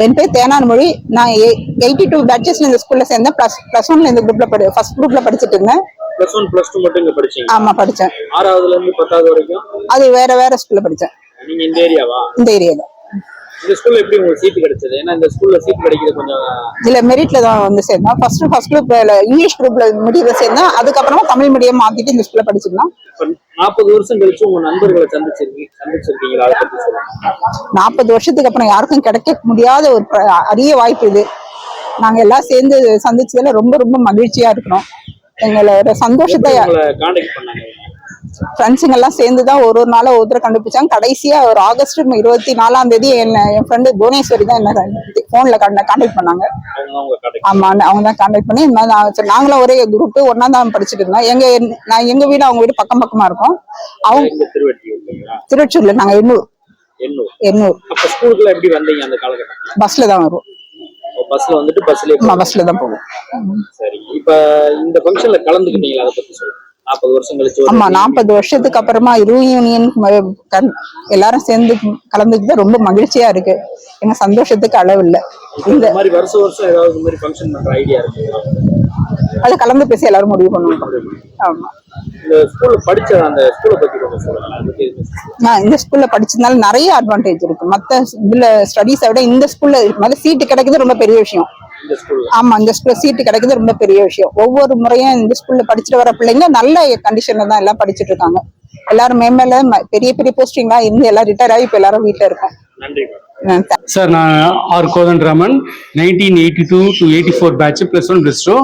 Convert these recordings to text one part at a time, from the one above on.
என் பேர் தேனான் மொழி. நான் 82 பேட்சஸ்ல இந்த ஸ்கூல்ல சேர்ந்தேன். பிளஸ் ஒன்ல இந்த குரூப்ல ஃபர்ஸ்ட் குரூப்ல படிச்சுட்டு இருந்தேன். பிளஸ் 1 பிளஸ் 2 மட்டும் இங்க படிச்சீங்க? ஆமா படிச்சேன். 6வதுல இருந்து 10வது வரைக்கும் அது வேற ஸ்கூல்ல படிச்சேன். நீங்க இந்த ஏரியாவா? இந்த ஏரியால. இந்த ஸ்கூல்ல எப்படி உங்களுக்கு சீட் கிடைச்சது? ஏன்னா இந்த ஸ்கூல்ல சீட் கிடைக்கிறது கொஞ்சம் இல்ல மெரிட்ல தான் வந்து சேர்ந்தேன். ஃபர்ஸ்ட் குரூப்ல இங்கிலீஷ் குரூப்ல மீடியம்ல சேர்ந்தேன். அதுக்கப்புறமா தமிழ் மீடியம் மாத்திட்டு இந்த ஸ்கூல்ல படிச்சிருந்தேன். 40 வருஷம் கழிச்சு உங்க நண்பர்களை சந்திச்சிருக்கீங்களா? அதை பத்தி சொல்லுங்க. 40 வருஷத்துக்கு அப்புறம் யாருக்கும் கிடைக்க முடியாத ஒரு அரிய வாய்ப்பு இது. நாங்க எல்லாம் சேர்ந்து சந்திச்சதுல ரொம்ப ரொம்ப மகிழ்ச்சியா இருக்கிறோம். எங்களோட சந்தோஷத்தை ஃப்ரெண்ட்ஸுங்க எல்லாம் சேர்ந்துதான் ஒரு நாள ஒருத்தரை கண்டுபிடிச்சாங்க. கடைசியா ஒரு ஆகஸ்ட் 24ஆம் தேதி என் ஃப்ரெண்டு புவனேஸ்வரி தான் என்ன போன்ல கான்டாக்ட் பண்ணாங்க. ஆமா, அவங்க தான் கான்டாக்ட் பண்ணி நாங்களும் ஒரே குரூப் ஒன்னா தான் படிச்சுட்டு இருந்தோம். எங்க வீடு அவங்க வீடு பக்கம் பக்கமா இருக்கும். அவங்க திருவொற்றியூர்ல, நாங்க எண்ணூர். பஸ்ல தான் வருவோம். பஸ்ல தான் போவோம். சரி, இப்ப இந்த ஃபங்க்ஷன்ல கலந்துக்கிட்டீங்களா? அதை பத்தி சொல்லுங்க. 40 வருஷம் கழிச்சு. ஆமா, 40 வருஷத்துக்கு அப்புறமா ரீயூனியன் எல்லாரும் சேர்ந்து கலந்துக்கிட்டு ரொம்ப மகிழ்ச்சியா இருக்கு. எங்க சந்தோஷத்துக்கு அளவு இல்ல. இந்த மாதிரி வருஷம் ஏதாவது இந்த மாதிரி ஃபங்க்ஷன் பண்ற ஐடியா இருக்குங்களா? அது கலந்து பேசி எல்லாரும் முடிவு பண்ணுவோம். ஆமா. இந்த ஸ்கூல்ல படிச்ச அந்த ஸ்கூலை பத்தி கொஞ்சம் சொல்லுங்க. இந்த ஸ்கூல்ல படிச்சதுனால நிறைய அட்வான்டேஜ் இருக்கு. மத்த இதுல ஸ்டடீஸை விட இந்த ஸ்கூல்ல முதல்ல சீட்டு கிடைக்கிறது ரொம்ப பெரிய விஷயம். ஆமா, இந்த ஸ்கூல்ல சீட்டு கிடைக்கிறது ரொம்ப பெரிய விஷயம். ஒவ்வொரு முறையும் இந்த ஸ்கூல்ல படிச்சுட்டு வர பிள்ளைங்க நல்ல கண்டிஷன்ல தான் எல்லாம் படிச்சுட்டு இருக்காங்க. எல்லாரும் மேல பெரிய பெரிய போஸ்டிங்கா இருந்து எல்லாம் ரிட்டையர் ஆகி இப்ப எல்லாரும் வீட்டுல இருக்கோம். நன்றி சார். நான் ஆர் கோதண்டராமன், 1982 to 84 பேட்ச், +1 +2.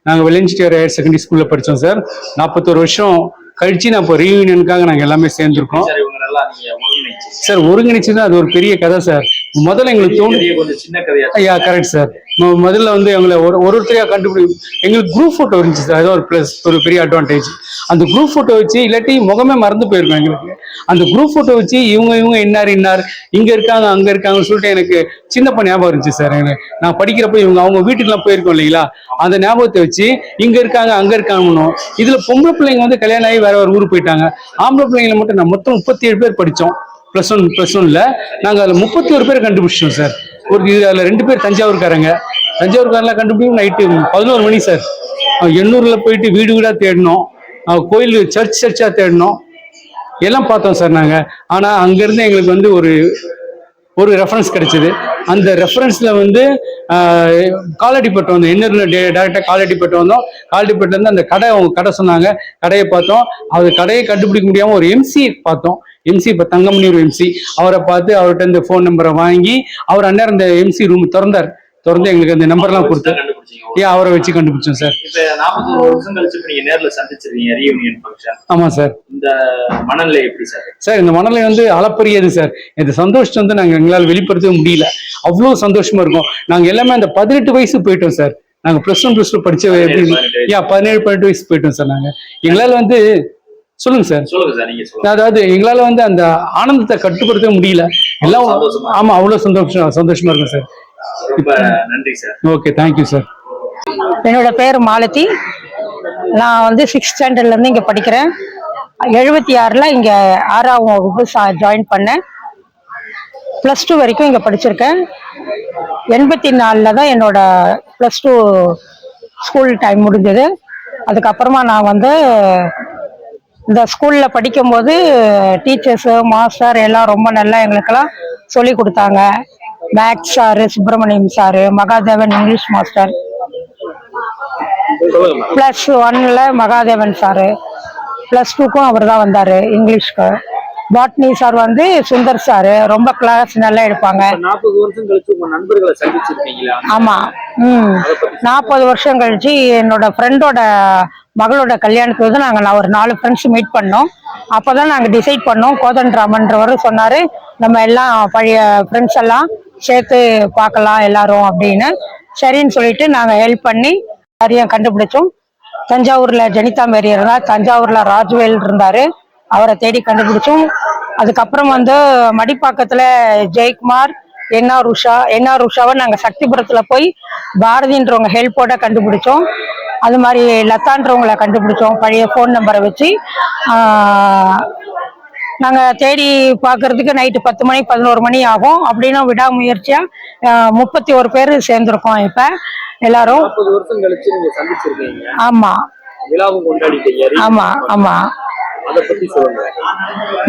நாங்கள் வெள்ளஞ்சிட்டியார் ஹையர் செகண்டரி ஸ்கூல்ல படித்தோம் சார். 41 வருஷம் கழிச்சு நான் இப்போ ரீயூனியனுக்காக நாங்கள் எல்லாமே சேர்ந்துருக்கோம் சார். ஒருங்கிணைச்சுன்னா அது ஒரு பெரிய கதை சார். முதல்ல எங்களுக்கு ஐயா கரெக்ட் சார். முதல்ல வந்து எங்களை ஒருத்தரையா எங்களுக்கு குரூப் போட்டோ இருந்துச்சு சார். அதான் ஒரு பெரிய அட்வான்டேஜ். அந்த குரூப் போட்டோ வச்சு, இல்லாட்டி முகமே மறந்து போயிருக்கோம் எங்களுக்கு. அந்த குரூப் போட்டோ வச்சு இவங்க இன்னார் இங்க இருக்காங்க அங்க இருக்காங்கன்னு சொல்லிட்டு எனக்கு சின்னப்ப ஞாபகம் இருந்துச்சு சார். எனக்கு நான் படிக்கிறப்ப அவங்க வீட்டுக்குலாம் போயிருக்கோம் இல்லைங்களா, அந்த ஞாபகத்தை வச்சு இங்க இருக்காங்க அங்க இருக்காங்கன்னு. இதுல பொம்பளை பிள்ளைங்க வந்து கல்யாணம் ஆகி வேற ஒரு ஊருக்கு போயிட்டாங்க. ஆம்பளை பிள்ளைங்களை மட்டும் நான் மொத்தம் 37 பேர் படித்தோம். +1ல நாங்கள் அதில் 31 பேர் கண்டுபிடிச்சோம் சார். அதில் 2 பேர் தஞ்சாவூர்காரெல்லாம் கண்டுபிடிக்கும். நைட்டு 11 மணி சார். எண்ணூர்ல போயிட்டு வீடு வீடா தேடினோம். கோயில் சர்ச்சா தேடினோம். எல்லாம் பார்த்தோம் சார் நாங்கள். ஆனால் அங்கேருந்து எங்களுக்கு வந்து ஒரு ரெஃபரன்ஸ் கிடைச்சது. அந்த ரெஃபரன்ஸ்ல வந்து காலடிப்பட்டு வந்தோம். என்ன டேரக்டா காலடிப்பட்டு வந்தோம். காலடிப்பட்டு வந்து அந்த அவங்க கடை சொன்னாங்க. கடையை பார்த்தோம். அது கடையை கண்டுபிடிக்க முடியாம ஒரு எம்சி பார்த்தோம். எம்சி இப்ப தங்கமணி எம்சி, அவரை பார்த்து அவர்கிட்ட இந்த போன் நம்பரை வாங்கி அவர் அந்நேரம் இந்த எம்சி ரூம் திறந்து எங்களுக்கு அந்த நம்பர்லாம் கொடுத்து அவரை வச்சு கண்டுபிடிச்சோம் சார். 41 வருஷம் கழிச்சு நீங்க நேர்ல சந்திச்சிருக்கீங்க ரீயூனியன் ஃபங்க்ஷன். ஆமா சார். இந்த மனநிலை எப்படி சார்? சார் இந்த மனநிலை வந்து அளப்பரியது சார். இந்த சந்தோஷத்தை வந்து எங்களால் வெளிப்படுத்த முடியல. அவ்வளவு சந்தோஷமா இருக்கும். நாங்க எல்லாமே அந்த 18 வயசு போயிட்டோம் சார். நாங்க +1 +2 படிச்ச 17-18 வயசு போயிட்டோம் சார். நாங்க எங்களால வந்து சொல்லுங்க சார். அதாவது எங்களால வந்து அந்த ஆனந்தத்தை கட்டுப்படுத்த முடியல. எல்லாம் ஆமா, அவ்வளவு சந்தோஷமா இருக்கும் சார். நன்றி சார். Okay, thank you sir. என்னோட பேர் மாலதி. நான் வந்து 6th ஸ்டாண்டர்ட்ல இருந்து இங்க படிக்கிறேன். 76ல இங்க 6ஆம் வகுப்பு ஜாயின் பண்ணேன். +2 வரைக்கும் இங்க படிச்சிருக்கேன். 84ல தான் என்னோட +2 ஸ்கூல் டைம் முடிஞ்சது. அதுக்கப்புறமா நான் வந்து இந்த ஸ்கூல்ல படிக்கும்போது டீச்சர்ஸு மாஸ்டர் எல்லாம் ரொம்ப நல்லா எங்களுக்கெல்லாம் சொல்லி கொடுத்தாங்க. Maths sir, Subramaniam sir, Mahadevan English master, +1ல மகாதேவன் சாரு, +2க்கும் அவர் தான் வந்தாரு இங்கிலீஷ்க்கு. பாட்னி சார் வந்து சுந்தர் சாரு, ரொம்ப கிளாஸ் நல்லா எடுப்பாங்க. 40 வருஷம் கழிச்சு உங்க நண்பர்களை சந்திச்சிருக்கீங்களா? ஆமா. 40 வருஷம் கழிச்சு என்னோட ஃப்ரெண்டோட மகளோட கல்யாணத்துக்கு வந்து நாங்கள் ஒரு 4 ஃப்ரெண்ட்ஸ் மீட் பண்ணோம். அப்போதான் நாங்கள் டிசைட் பண்ணோம். கோதண்டராமன்றவர் சொன்னாரு, நம்ம எல்லாம் பழைய ஃப்ரெண்ட்ஸ் எல்லாம் சேர்த்து பார்க்கலாம் எல்லாரும் அப்படின்னு. சரின்னு சொல்லிட்டு நாங்கள் ஹெல்ப் பண்ணி யாரையும் கண்டுபிடிச்சோம். தஞ்சாவூர்ல ஜனிதா மேரி இருந்தா, தஞ்சாவூர்ல ராஜ்வேல் இருந்தாரு, அவரை தேடி கண்டுபிடிச்சோம். அதுக்கப்புறம் வந்து மடிப்பாக்கத்துல ஜெயக்குமார், என்ஆர் உஷாவை நாங்கள் சக்திபுரத்துல போய் பாரதின்றவங்க ஹெல்ப்போட கண்டுபிடிச்சோம். அது மாதிரி லதான்றவங்களை கண்டுபிடிச்சோம். பழைய ஃபோன் நம்பரை வச்சு நாங்கள் தேடி பார்க்கறதுக்கு நைட்டு 10 மணி 11 மணி ஆகும். அப்படின்னா விடாமுயற்சியாக 31 பேர் சேர்ந்துருக்கோம் இப்போ எல்லாரும். 40 வருஷம் கழிச்சு நீங்க சந்திச்சிருக்கீங்க, ஆமாம் விழாவும் கொண்டாடிட்டீங்க. ஆமாம் ஆமாம். அதை பத்தி சொல்லுங்க.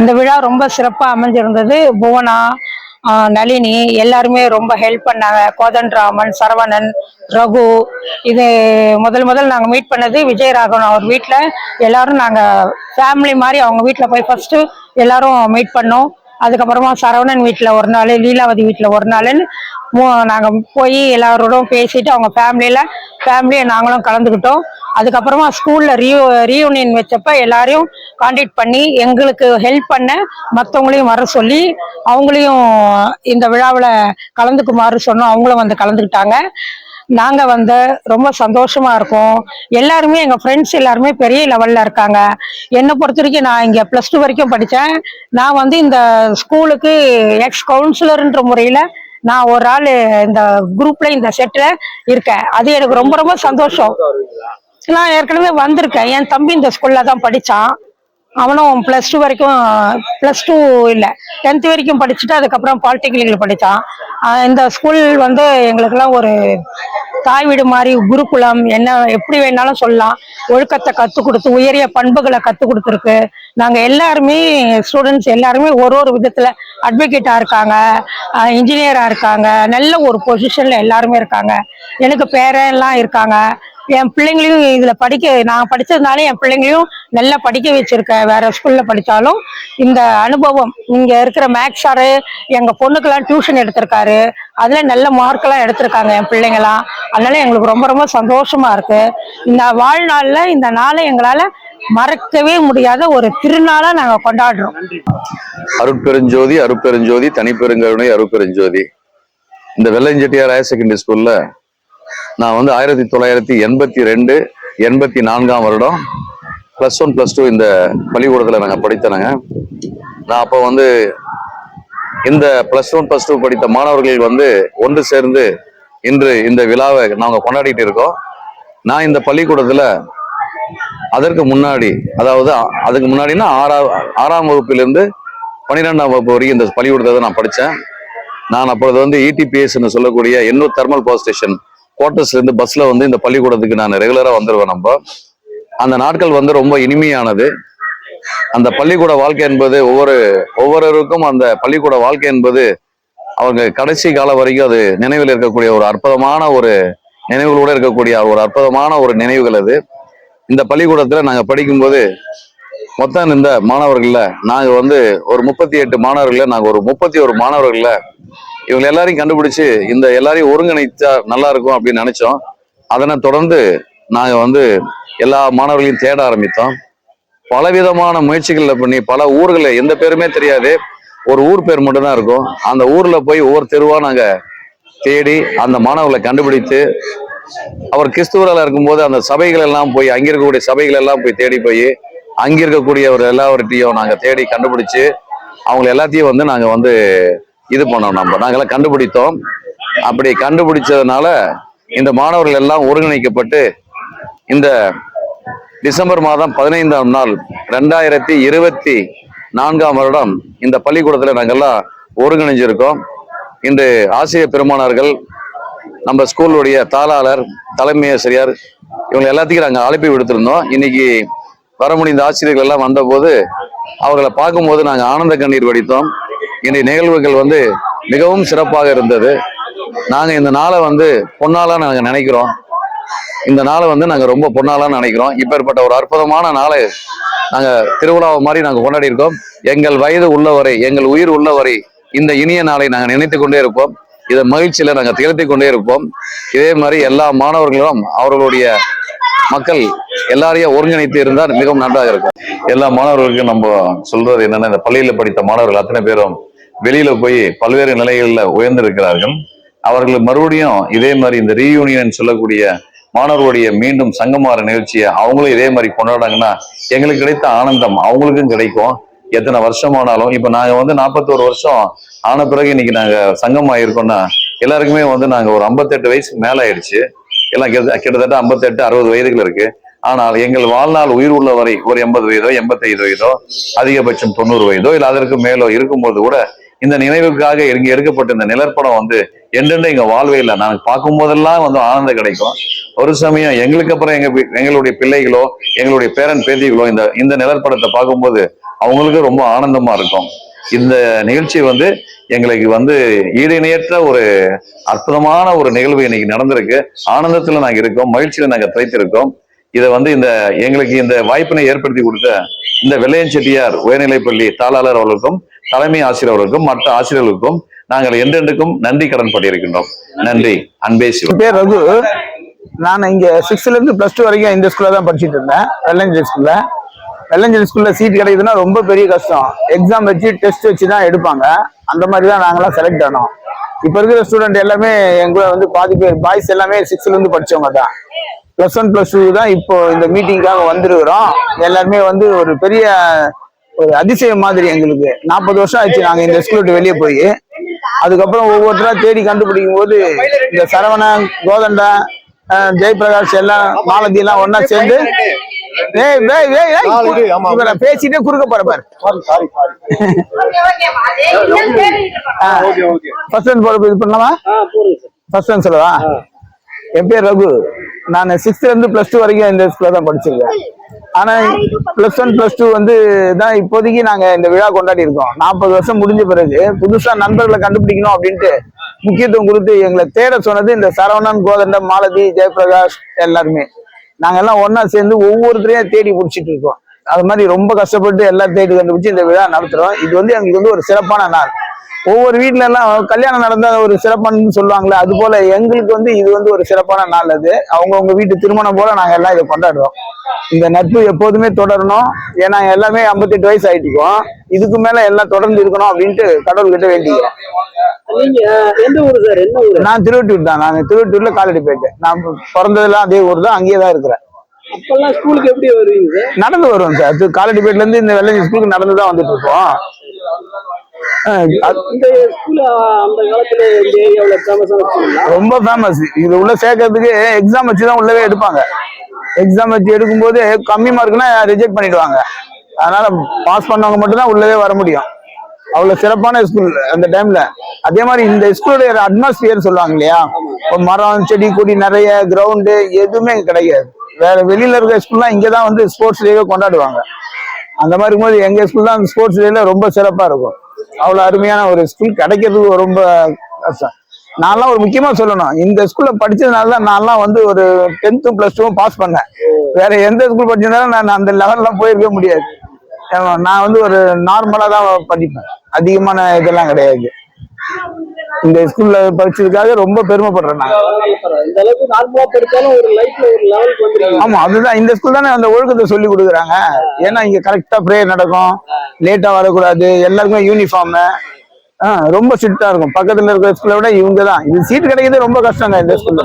இந்த விழா ரொம்ப சிறப்பாக அமைஞ்சிருந்தது. புவனா, நளினி எல்லாருமே ரொம்ப ஹெல்ப் பண்ணாங்க. கோதண்டராமன், சரவணன், ரகு. இது முதல் நாங்கள் மீட் பண்ணது விஜயராகவன் அவர் வீட்டில். எல்லாரும் நாங்கள் ஃபேமிலி மாதிரி அவங்க வீட்டில் போய் ஃபர்ஸ்ட் எல்லாரும் மீட் பண்ணோம். அதுக்கப்புறமா சரவணன் வீட்டில் ஒரு நாள், லீலாவதி வீட்டில் ஒரு நாள்னு நாங்கள் போய் எல்லாரோடும் பேசிட்டு அவங்க ஃபேமிலியை நாங்களும் கலந்துக்கிட்டோம். அதுக்கப்புறமா ஸ்கூல்ல ரீயூனியன் வச்சப்ப எல்லாரையும் கான்டாக்ட் பண்ணி எங்களுக்கு ஹெல்ப் பண்ண மற்றவங்களையும் வர சொல்லி அவங்களையும் இந்த விழாவில் கலந்துக்குமாறு சொன்னோம். அவங்களும் வந்து கலந்துக்கிட்டாங்க. நாங்கள் வந்து ரொம்ப சந்தோஷமா இருக்கோம். எல்லாருமே எங்கள் ஃப்ரெண்ட்ஸ் எல்லாருமே பெரிய லெவலில் இருக்காங்க. என்னை பொறுத்த வரைக்கும் நான் இங்கே +2 வரைக்கும் படித்தேன். நான் வந்து இந்த ஸ்கூலுக்கு எக்ஸ் கவுன்சிலர்ன்ற முறையில் நான் ஒரு ஆள் இந்த குரூப்ல இந்த செட்டில் இருக்கேன். அது எனக்கு ரொம்ப ரொம்ப சந்தோஷம். நான் ஏற்கனவே வந்திருக்கேன். என் தம்பி இந்த ஸ்கூல்ல தான் படித்தான். அவனும் +2 வரைக்கும், +2 இல்லை 10th வரைக்கும் படிச்சுட்டு அதுக்கப்புறம் பாலிடெக்னிக்கில் படித்தான். இந்த ஸ்கூல் வந்து எங்களுக்கெல்லாம் ஒரு தாய் வீடு மாதிரி, குருகுலம் என்ன எப்படி வேணாலும் சொல்லலாம். ஒழுக்கத்தை கற்றுக் கொடுத்து உயரிய பண்புகளை கற்றுக் கொடுத்துருக்கு. நாங்கள் எல்லாருமே ஸ்டூடெண்ட்ஸ் எல்லாருமே ஒரு விதத்தில் அட்வொகேட்டாக இருக்காங்க, இன்ஜினியராக இருக்காங்க, நல்ல ஒரு பொசிஷனில் எல்லாருமே இருக்காங்க. எனக்கு பேரெல்லாம் இருக்காங்க. என் பிள்ளைங்களையும் இதில் நான் படித்ததுனால என் பிள்ளைங்களையும் நல்லா படிக்க வச்சிருக்கேன். வேற ஸ்கூலில் படித்தாலும் இந்த அனுபவம், இங்கே இருக்கிற மேக்ஸ் சாரு எங்கள் பொண்ணுக்கெல்லாம் டியூஷன் எடுத்திருக்காரு. அதில் நல்ல மார்க்கெல்லாம் எடுத்திருக்காங்க என் பிள்ளைங்களாம். அதனால எங்களுக்கு ரொம்ப ரொம்ப சந்தோஷமா இருக்கு. இந்த வாழ்நாளில் இந்த நாளை எங்களால் மறக்கவே முடியாத ஒரு திருநாளா நாங்கள் கொண்டாடுறோம். அருட்பெருஞ்சோதி, அருட்பெருஞ்சோதி, தனிப்பெருங்கருணை, அருட்பெருஞ்சோதி. இந்த வெள்ளஞ்செட்டியார் ஹையர் செகண்டரி ஸ்கூல்ல நான் வந்து 1982 84ஆம் வருடம் +1 +2 இந்த பள்ளிக்கூடத்தில் நாங்கள் படித்தனங்க. நான் அப்போ வந்து இந்த +1 +2 படித்த மாணவர்கள் வந்து ஒன்று சேர்ந்து இன்று இந்த விழாவை நாங்கள் கொண்டாடிட்டு இருக்கோம். நான் இந்த பள்ளிக்கூடத்தில் அதற்கு முன்னாடி, அதாவது அதுக்கு முன்னாடினா 6ஆம் வகுப்பிலிருந்து 12ஆம் வகுப்பு வரைக்கும் இந்த பள்ளிக்கூடத்தை நான் படித்தேன். நான் அப்பொழுது வந்து ETPS சொல்லக்கூடிய எண்ணூர் தெர்மல் பவர் ஸ்டேஷன் குவார்டர்ஸ்ல இருந்து பஸ்ல வந்து இந்த பள்ளிக்கூடத்துக்கு நான் ரெகுலரா வந்துருவேன். நம்ம அந்த நாட்கள் வந்து ரொம்ப இனிமையானது. அந்த பள்ளிக்கூட வாழ்க்கை என்பது ஒவ்வொருவருக்கும் அந்த பள்ளிக்கூட வாழ்க்கை என்பது அவங்க கடைசி காலம் வரைக்கும் அது நினைவில் இருக்கக்கூடிய ஒரு அற்புதமான ஒரு நினைவுகளோடு இருக்கக்கூடிய ஒரு அற்புதமான ஒரு நினைவுகள் அது. இந்த பள்ளிக்கூடத்துல நாங்க படிக்கும்போது மொத்தம் இந்த மாணவர்கள்ல நாங்க வந்து ஒரு 38 மாணவர்கள்ல நாங்க ஒரு 31 மாணவர்கள்ல இவங்க எல்லாரையும் கண்டுபிடிச்சு இந்த எல்லாரையும் ஒருங்கிணைத்தா நல்லா இருக்கும் அப்படின்னு நினைச்சோம். அதனை தொடர்ந்து நாங்க வந்து எல்லா மாணவர்களையும் தேட ஆரம்பித்தோம். பலவிதமான முயற்சிகள்ல பண்ணி பல ஊர்களில் எந்த பேருமே தெரியாது, ஒரு ஊர் பேர் மட்டும்தான் இருக்கும். அந்த ஊர்ல போய் ஒவ்வொரு தெருவா நாங்க தேடி அந்த மாணவர்களை கண்டுபிடித்து, அவர் கிறிஸ்துவராக இருக்கும்போது அந்த சபைகள் எல்லாம் போய் அங்க இருக்கக்கூடிய சபைகள் எல்லாம் போய் தேடி போய் அங்க இருக்கக்கூடியவர் எல்லாவற்றையும் நாங்க தேடி கண்டுபிடிச்சு அவங்க எல்லாத்தையும் வந்து நாங்க வந்து இது பண்ணோம். நாங்கெல்லாம் கண்டுபிடித்தோம். அப்படி கண்டுபிடிச்சதுனால இந்த மாணவர்கள் எல்லாம் ஒருங்கிணைக்கப்பட்டு இந்த டிசம்பர் மாதம் 15ஆம் நாள் 2024ஆம் வருடம் இந்த பள்ளிக்கூடத்துல நாங்கெல்லாம் ஒருங்கிணைஞ்சிருக்கோம். இன்று ஆசிரியர் பெருமானார்கள், நம்ம ஸ்கூலுடைய தாளாளர், தலைமை ஆசிரியர் இவங்க எல்லாத்தையும் நாங்கள் அழைப்பி விடுத்திருந்தோம். இன்னைக்கு வர முடிந்த ஆசிரியர்கள் எல்லாம் வந்தபோது அவர்களை பார்க்கும்போது நாங்கள் ஆனந்த கண்ணீர் வடித்தோம். இன்றைய நிகழ்வுகள் வந்து மிகவும் சிறப்பாக இருந்தது. நாங்கள் இந்த நாளை வந்து பொன்னாளா நாங்கள் நினைக்கிறோம். இந்த நாளை வந்து நாங்கள் ரொம்ப பொன்னாளா நினைக்கிறோம். இப்பேற்பட்ட ஒரு அற்புதமான நாளை நாங்கள் திருவிழாவை மாதிரி நாங்கள் கொண்டாடி இருக்கோம். எங்கள் வயது உள்ளவரை, எங்கள் உயிர் உள்ளவரை இந்த இனிய நாளை நாங்கள் நினைத்து கொண்டே இருப்போம். இதை மகிழ்ச்சியில நாங்கள் திகழ்த்தி கொண்டே இருப்போம். இதே மாதிரி எல்லா மாணவர்களும் அவர்களுடைய மக்கள் எல்லாரையும் ஒருங்கிணைத்து இருந்தால் மிகவும் நன்றாக இருக்கும். எல்லா மாணவர்களுக்கும் நம்ம சொல்றது என்னன்னா, இந்த பள்ளியில படித்த மாணவர்கள் அத்தனை பேரும் வெளியில போய் பல்வேறு நிலைகளில் உயர்ந்திருக்கிறார்கள். அவர்கள் மறுபடியும் இதே மாதிரி இந்த ரீயூனியன் சொல்லக்கூடிய மாணவர்களுடைய மீண்டும் சங்கமாற நிகழ்ச்சியை அவங்களும் இதே மாதிரி கொண்டாடாங்கன்னா எங்களுக்கு கிடைத்த ஆனந்தம் அவங்களுக்கும் கிடைக்கும். எத்தனை வருஷமானாலும் இப்ப நாங்க வந்து 41 வருஷம் ஆன பிறகு இன்னைக்கு நாங்க சங்கம் ஆயிருக்கோம்னா எல்லாருக்குமே வந்து நாங்க ஒரு 58 வயசுக்கு மேல ஆயிடுச்சு. எல்லாம் கிட்டத்தட்ட 58 60 வயதுகள் இருக்கு. ஆனால் எங்கள் வாழ்நாள் உயிர் உள்ள வரை ஒரு 80 வயதோ 85 வயதோ அதிகபட்சம் 90 வயதோ இல்லை அதற்கு மேலோ இருக்கும்போது கூட இந்த நினைவுக்காக இங்க எடுக்கப்பட்ட இந்த நிழற்படம் வந்து என்றென்று எங்க வாழ்வே இல்லை. நாங்க பார்க்கும் போதெல்லாம் வந்து ஆனந்தம் கிடைக்கும். ஒரு சமயம் எங்களுக்கு அப்புறம் எங்களுடைய பிள்ளைகளோ எங்களுடைய பேரன் பேத்திகளோ இந்த நிழற்படத்தை பார்க்கும்போது அவங்களுக்கு ரொம்ப ஆனந்தமா இருக்கும். இந்த நிகழ்ச்சி வந்து எங்களுக்கு வந்து ஈடு இணையற்ற ஒரு அற்புதமான ஒரு நிகழ்வு இன்னைக்கு நடந்திருக்கு. ஆனந்தத்துல நாங்க இருக்கோம், மகிழ்ச்சியில நாங்க திளைத்திருக்கோம். இதை வந்து எங்களுக்கு இந்த வாய்ப்பினை ஏற்படுத்தி கொடுத்த இந்த வெள்ளையன் செட்டியார் உயர்நிலைப்பள்ளி தாளாளர் அவர்களுக்கும் தலைமை ஆசிரியர் அவர்களுக்கும் மற்ற ஆசிரியர்களுக்கும் நாங்கள் என்றென்றுக்கும் நன்றி கடன் பட்டிருக்கின்றோம். நன்றி. அன்பே சிவம். பேர் ரகு. நான் இங்க 6th இருந்து +2 வரைக்கும் இந்த ஸ்கூல்ல தான் படிச்சுட்டு இருந்தேன். வெள்ளஞ்சேரி ஸ்கூல்ல. வெள்ளஞ்சேரி ஸ்கூல்ல சீட் கிடைக்குதுன்னா ரொம்ப பெரிய கஷ்டம். எக்ஸாம் வச்சு டெஸ்ட் வச்சு தான் எடுப்பாங்க. அந்த மாதிரி தான் நாங்களாம் செலக்ட் ஆனோம். இப்ப இருக்கிற ஸ்டூடெண்ட் எல்லாமே எங்களை வந்து பாதி பேர் பாய்ஸ் எல்லாமே 6th இருந்து படிச்சவங்க தான். +1 +2 தான் இப்போ இந்த மீட்டிங்காக வந்துருக்கிறோம். எல்லாருமே வந்து ஒரு பெரிய ஒரு அதிசயம் மாதிரி எங்களுக்கு. 40 வருஷம் ஆச்சு நாங்க இந்த ஸ்கூல் விட்டு வெளியே போய். அதுக்கப்புறம் ஒவ்வொருத்தரா தேடி கண்டுபிடிக்கும் போது இந்த சரவணன், கோதண்டா, ஜெயபிரகாஷ் எல்லாம் மாலதி எல்லாம் ஒன்னா சேர்ந்து பேசிட்டே குறுக்க போற பாரு. இது பண்ணலாமா? ஃபர்ஸ்ட் சொல்லவா? என் பேர் ரகு. நான் 6th இருந்து +2 வரைக்கும் இந்த ஸ்கூல்ல தான் படிச்சிருக்கேன். ஆனா +1 +2 வந்து தான் இப்போதைக்கு நாங்க இந்த விழா கொண்டாடி இருக்கோம். 40 வருஷம் முடிஞ்ச பிறகு புதுசா நண்பர்களை கண்டுபிடிக்கணும் அப்படின்ட்டு முக்கியத்துவம் கொடுத்து எங்களை தேட சொன்னது இந்த சரவணன், கோதண்டம், மாலதி, ஜெயபிரகாஷ் எல்லாருமே. நாங்க எல்லாம் ஒன்னா சேர்ந்து ஒவ்வொருத்தரையும் தேடி பிடிச்சிட்டு இருக்கோம். அது மாதிரி ரொம்ப கஷ்டப்பட்டு எல்லாம் தேடி கண்டுபிடிச்சு இந்த விழா நடத்துறோம். இது வந்து எங்களுக்கு வந்து ஒரு சிறப்பான நாள். ஒவ்வொரு வீட்டுல எல்லாம் கல்யாணம் நடந்த ஒரு சிறப்பானு சொல்லுவாங்களே, அது போல எங்களுக்கு வந்து இது வந்து ஒரு சிறப்பான நாள். அது அவங்கவுங்க வீட்டு திருமணம் போல நாங்க எல்லாம் இதை கொண்டாடுறோம். இந்த நட்பு எப்போதுமே தொடரணும். ஏன்னா எல்லாமே 58 வயசு ஆயிட்டுக்கோம். இதுக்கு மேல எல்லாம் தொடர்ந்து இருக்கணும் அப்படின்ட்டு கடவுள்கிட்ட வேண்டிக்கிறோம். நான் திருவட்டூர் தான். நான் திருவட்டூர்ல காலடி போயிட்டேன். நான் பிறந்ததெல்லாம் அதே ஊர் தான், அங்கேயே தான் இருக்கிறேன். ஸ்கூலுக்கு எப்படி வருவீங்க? நடந்து வருவோம் சார். காலடிப்பேட்ல இருந்து இந்த வெள்ளஞ்சி ஸ்கூலுக்கு நடந்து தான் வந்துட்டு இருக்கோம். ரொம்ப ஃபேமஸ். இது உள்ள சேர்க்கறதுக்கு எக்ஸாம் வச்சுதான் உள்ளவே எடுப்பாங்க. எக்ஸாம் வச்சு எடுக்கும்போது கம்மி மார்க்னா ரிஜெக்ட் பண்ணிடுவாங்க. அதனால பாஸ் பண்ணவங்க மட்டும் தான் உள்ளவே வர முடியும். அவ்வளவு சிறப்பான ஸ்கூல் அந்த டைம்ல. அதே மாதிரி இந்த ஸ்கூலுடைய அட்மாஸ்பியர் சொல்லுவாங்க இல்லையா, மரம், செடி, கொடி, நிறைய கிரவுண்டு எதுவுமே கிடைக்காது. வேற வெளியில இருக்கிற ஸ்கூல்லாம் இங்கதான் வந்து ஸ்போர்ட்ஸ் டேவே கொண்டாடுவாங்க. அந்த மாதிரி இருக்கும்போது எங்க ஸ்கூல் தான் ஸ்போர்ட்ஸ் டேல ரொம்ப சிறப்பா இருக்கும். அவ்வளவு அருமையான ஒரு ஸ்கூல் கிடைக்கிறதுக்கு ரொம்ப கஷ்டம். நான்லாம் ஒரு முக்கியமா சொல்லணும், இந்த ஸ்கூல்ல படிச்சதுனாலதான் நான்லாம் வந்து ஒரு 10th +2 பாஸ் பண்ணேன். வேற எந்த ஸ்கூல் படிச்சிருந்தாலும் நான் அந்த லெவல்லாம் போயிருக்க முடியாது. நான் வந்து ஒரு நார்மலா தான் படிப்பேன். அதிகமான இதெல்லாம் கிடையாது. இந்த ஸ்கூல்ல படிச்சதுக்காக ரொம்ப பெருமைப்படுறேன் நான். ஆமா, அதுதான் இந்த ஸ்கூல் தானே அந்த ஒழுக்கத்தை சொல்லி கொடுக்குறாங்க. ஏன்னா இங்க கரெக்டா ப்ரேயர் நடக்கும், லேட்டா வரக்கூடாது, எல்லாருக்குமே யூனிஃபார்ம் ரொம்ப ஸ்ட்ரிக்டா இருக்கும். பக்கத்துல இருக்கிற ஸ்கூலை விட இவங்க தான். இது சீட் கிடைக்கிறது ரொம்ப கஷ்டங்க இந்த ஸ்கூல்ல.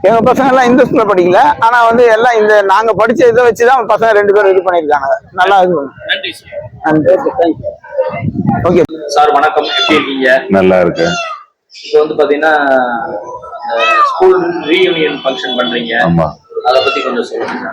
எங்க பசங்க எல்லாம் இந்த ஸ்கூல்ல படிக்கல. ஆனா வந்து எல்லாம் இந்த நாங்க படிச்ச இதை வச்சுதான் பசங்க 2 பேரும் இது பண்ணிருக்காங்க. நல்லா இருக்கும். ஓகே சார், வணக்கம். எப்படி இருக்கீங்க? நல்லா இருக்கு. இப்போ வந்து பாத்தீங்கன்னா ஸ்கூல் ரீயூனியன் ஃபங்க்ஷன் பண்றீங்க. ஆமா, அதை பத்தி கொஞ்சம் சொல்லுங்க.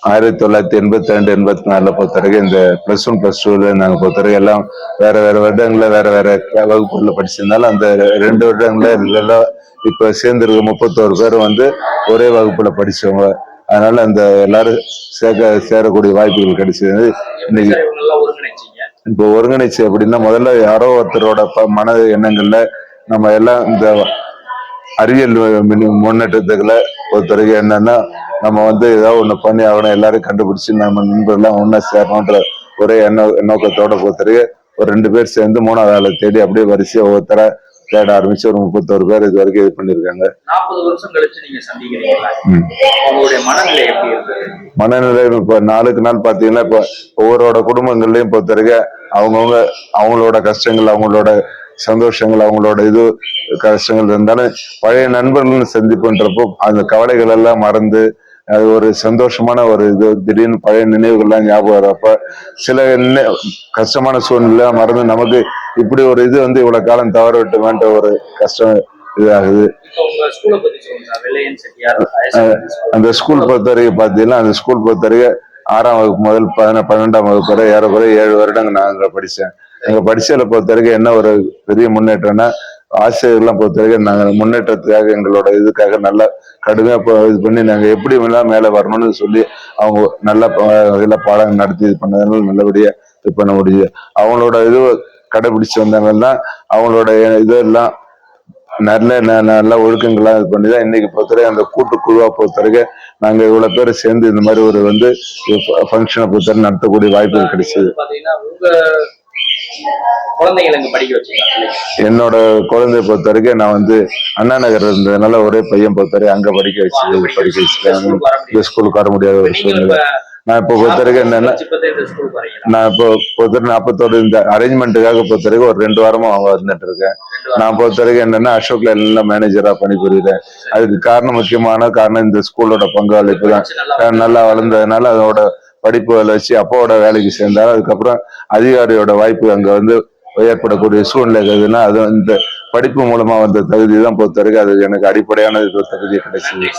1982, 84 பொறுத்தவரைக்கும் இந்த +1 +2 நாங்க பொறுத்தவரைக்கும் எல்லாம் வேற வேற வருடங்கள்ல வேற வேற வகுப்புல படிச்சிருந்தாலும் அந்த 2 வருடங்கள்ல எல்லாம் இப்ப சேர்ந்திருக்க 31 பேர் வந்து ஒரே வகுப்புல படிச்சவங்க. அதனால அந்த எல்லாரும் சேரக்கூடிய வாய்ப்புகள் கிடைச்சது. இன்னைக்கு இப்போ ஒருங்கிணைச்சு அப்படின்னா முதல்ல யாரோ ஒருத்தரோட மன எண்ணங்கள்ல நம்ம எல்லாம் இந்த அறிவியல் முன்னேற்றத்துக்குள்ள பொறுத்தவரைக்கும் என்னன்னா, நம்ம வந்து ஏதாவது ஒண்ணு பண்ணி ஆகணும், எல்லாரும் கண்டுபிடிச்சு நம்ம நண்பர்லாம் ஒன்னா சேரணும்ன்ற ஒரே நோக்கத்தோட பொறுத்தவரைக்கும் ஒரு 2 பேர் சேர்ந்து 3வது ஆளை தேடி அப்படியே வரிசையா ஒவ்வொருத்தர தேட ஆரம்பிச்சு ஒரு 31 பேர் இது வரைக்கும் இது பண்ணிருக்காங்க. 40 வருஷம் கழிச்சு நீங்க சந்திக்கிறீங்களா? உங்களுடைய மனநிலை எப்படி இருக்கு? மனநிலை இப்ப நாளுக்கு நாள் பாத்தீங்கன்னா, இப்ப ஒவ்வொருவோட குடும்பங்கள்லயும் பொறுத்தவரைக்கும் அவங்களோட கஷ்டங்கள், அவங்களோட சந்தோஷங்கள், அவங்களோட இது கஷ்டங்கள் இருந்தாலும் பழைய நண்பர்கள் சந்திப்புன்றப்போ அந்த கவலைகள் எல்லாம் மறந்து அது ஒரு சந்தோஷமான ஒரு இது. திடீர்னு பழைய நினைவுகள்லாம் ஞாபகம் வரப்ப சில கஷ்டமான சூழ்நிலை மறந்து நமக்கு இப்படி ஒரு இது வந்து இவ்வளவு காலம் தவற விட்டுமான்ற ஒரு கஷ்டம் இதாகுது. உங்க ஸ்கூலை பத்தி சொல்லுங்க சார். வெள்ளையன் செட்டியார் ஹையர் செகண்டரி ஸ்கூல். அந்த ஸ்கூல் பொறுத்த வரைக்கும் பார்த்தீங்கன்னா அந்த ஸ்கூல் பொறுத்த வரைக்கும் 6ஆம் வகுப்பு முதல் 12ஆம் வகுப்பு வரை ஏறக்குறைய 7 வருடங்கள் நான் அங்கே படித்தேன். அங்கே படிச்சதை பொறுத்த வரைக்கும் என்ன ஒரு பெரிய முன்னேற்றம்னா ஆசிரியர்கள்லாம் பொறுத்த வரைக்கும் நாங்கள் முன்னேற்றத்துக்காக எங்களோட இதுக்காக நல்லா கடுமையாக இது பண்ணி நாங்கள் எப்படி வேணாலும் மேலே வரணும்னு சொல்லி அவங்க நல்லா இதில் பாடம் நடத்தி இது பண்ணதுனால நல்லபடியாக இது பண்ண முடியுது. அவங்களோட இது கடைபிடிச்சு வந்தாங்கன்னா அவங்களோட இதெல்லாம் நல்ல ஒழுக்கங்கள்லாம் இது பண்ணி தான் இன்னைக்கு பொறுத்தவரைக்கும் அந்த கூட்டுக்குழுவா பொறுத்தவரைக்கும் நாங்க இவ்வளவு பேர் சேர்ந்து இந்த மாதிரி ஒரு ஃபங்க்ஷனை பொறுத்தவரை நடத்தக்கூடிய வாய்ப்புகள் கிடைச்சது. பாத்தீங்கன்னா உங்க குழந்தைகளை இங்க படிக்க வச்சீங்களா? என்னோட குழந்தைய பொறுத்த வரைக்கும் நான் அண்ணா நகர் இருந்ததுனால ஒரே பையன் பொறுத்தவரை அங்க படிக்க வச்சுட்டேன். இந்த ஸ்கூலுக்கு வர முடியாத ஒரு சூழ்நிலை. நான் இப்போ பொறுத்த வரைக்கும் என்னன்னா நான் இப்போ பொறுத்த 41 இந்த அரேஞ்ச்மெண்ட்டுக்காக பொறுத்த வரைக்கும் ஒரு 2 வாரமா அவங்க வந்துட்டு இருக்கேன். நான் பொறுத்த வரைக்கும் என்னன்னா அசோக்ல எல்லாம் மேனேஜரா பணிபுரியுறேன். அதுக்கு முக்கியமான காரணம் இந்த ஸ்கூலோட பங்களிப்பு தான். நல்லா வளர்ந்ததுனால அதோட படிப்புகளை வச்சு அப்பாவோட வேலைக்கு சேர்ந்தாலும் அதுக்கப்புறம் அதிகாரியோட வாய்ப்பு அங்க ஏற்படக்கூடிய சூழ்நிலை இருக்குதுன்னா அது இந்த படிப்பு மூலமா வந்த தகுதி தான் பொறுத்த வரைக்கும் அது எனக்கு அடிப்படையான தகுதி கிடைச்சது.